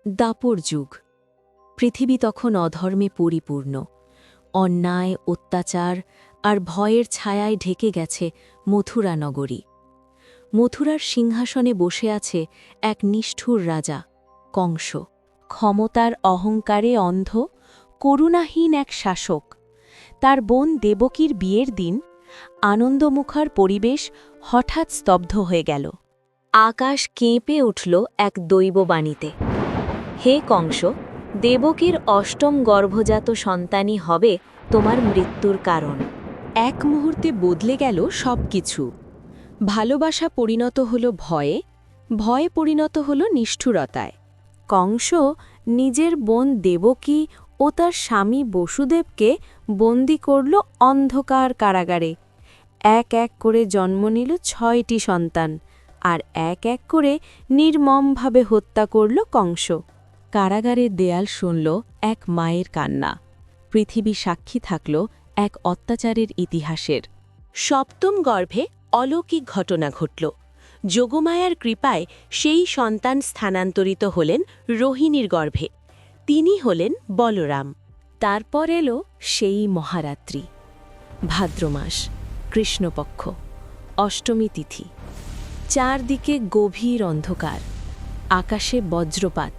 দাপর যুগ। পৃথিবী তখন অধর্মে পরিপূর্ণ। অন্যায়, অত্যাচার আর ভয়ের ছায়ায় ঢেকে গেছে মথুরা নগরী। মথুরার সিংহাসনে বসে আছে এক নিষ্ঠুর রাজা, কংস। ক্ষমতার অহংকারে অন্ধ, করুণাহীন এক শাসক। তার বোন দেবকীর বিয়ের দিন আনন্দমুখর পরিবেশ হঠাৎ স্তব্ধ হয়ে গেল। আকাশ কেঁপে উঠল এক দৈববাণীতে। হে কংস, দেবকীর অষ্টম গর্ভজাত সন্তানই হবে তোমার মৃত্যুর কারণ। এক মুহূর্তে বদলে গেল সবকিছু। ভালোবাসা পরিণত হল ভয়ে, ভয়ে পরিণত হল নিষ্ঠুরতায়। কংস নিজের বোন দেবকী ও তার স্বামী বসুদেবকে বন্দী করল অন্ধকার কারাগারে। এক এক করে জন্ম নিল ৬টি সন্তান, আর এক এক করে নির্মমভাবে হত্যা করল কংস। কারাগারের দেয়াল শুনল এক মায়ের কান্না। পৃথিবী সাক্ষী থাকল এক অত্যাচারের ইতিহাসের। সপ্তম গর্ভে অলৌকিক ঘটনা ঘটল। যোগমায়ার কৃপায় সেই সন্তান স্থানান্তরিত হলেন রোহিণীর গর্ভে। তিনি হলেন বলরাম। তারপর এলো সেই মহারাত্রি। ভাদ্র মাস, কৃষ্ণপক্ষ, অষ্টমী তিথি। চারদিকে গভীর অন্ধকার, আকাশে বজ্রপাত,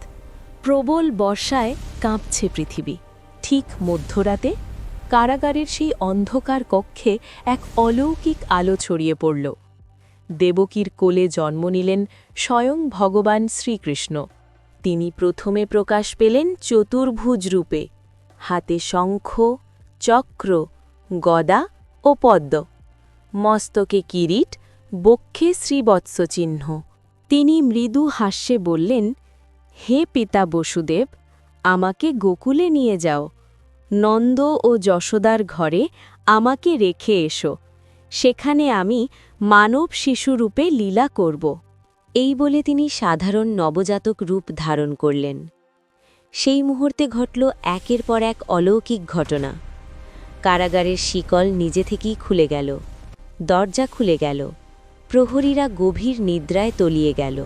প্রবল বর্ষায় কাঁপছে পৃথিবী। ঠিক মধ্যরাতে কারাগারের সেই অন্ধকার কক্ষে এক অলৌকিক আলো ছড়িয়ে পড়ল। দেবকীর কোলে জন্ম নিলেন স্বয়ং ভগবান শ্রীকৃষ্ণ। তিনি প্রথমে প্রকাশ পেলেন চতুর্ভুজ রূপে, হাতে শঙ্খ, চক্র, গদা ও পদ্ম, মস্তকে কিরীট, বক্ষে শ্রীবৎস চিহ্ন। তিনি মৃদু হাস্যে বললেন, হে পিতা বসুদেব, আমাকে গোকুলে নিয়ে যাও। নন্দ ও যশোদার ঘরে আমাকে রেখে এসো। সেখানে আমি মানব শিশুরূপে লীলা করব। এই বলে তিনি সাধারণ নবজাতক রূপ ধারণ করলেন। সেই মুহূর্তে ঘটল একের পর এক অলৌকিক ঘটনা। কারাগারের শিকল নিজে থেকেই খুলে গেল, দরজা খুলে গেল, প্রহরীরা গভীর নিদ্রায় তলিয়ে গেল।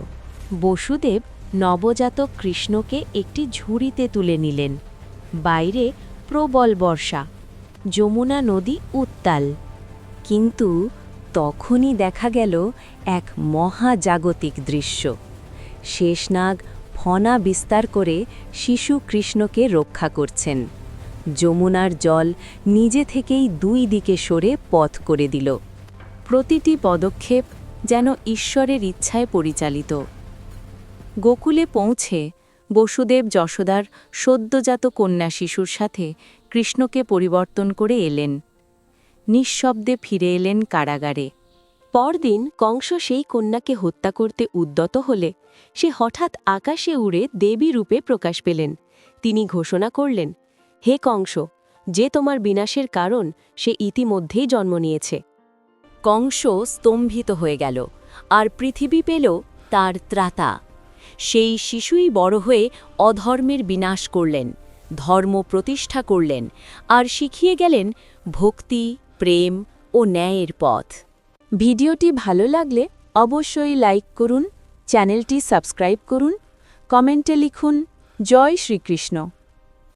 বসুদেব নবজাতক কৃষ্ণকে একটি ঝুড়িতে তুলে নিলেন। বাইরে প্রবল বর্ষা, যমুনা নদী উত্তাল। কিন্তু তখনই দেখা গেল এক মহাজাগতিক দৃশ্য। শেষনাগ ফনা বিস্তার করে শিশু কৃষ্ণকে রক্ষা করছেন। যমুনার জল নিজে থেকেই দুই দিকে সরে পথ করে দিল। প্রতিটি পদক্ষেপ যেন ঈশ্বরের ইচ্ছায় পরিচালিত। গোকুলে পৌঁছে বসুদেব যশোদার সদ্যজাত কন্যা শিশুর সাথে কৃষ্ণকে পরিবর্তন করে এলেন। নিঃশব্দে ফিরে এলেন কারাগারে। পরদিন কংস সেই কন্যাকে হত্যা করতে উদ্যত হলে সে হঠাৎ আকাশে উড়ে দেবী রূপে প্রকাশ পেলেন। তিনি ঘোষণা করলেন, হে কংস, যে তোমার বিনাশের কারণ সে ইতিমধ্যেই জন্ম নিয়েছে। কংস স্তম্ভিত হয়ে গেল, আর পৃথিবী পেল তার ত্রাতা। সেই শিশুই বড় হয়ে অধর্মের বিনাশ করলেন, ধর্ম প্রতিষ্ঠা করলেন, আর শিখিয়ে গেলেন ভক্তি, প্রেম ও ন্যায়ের পথ। ভিডিওটি ভালো লাগলে অবশ্যই লাইক করুন, চ্যানেলটি সাবস্ক্রাইব করুন, কমেন্টে লিখুন জয় শ্রীকৃষ্ণ।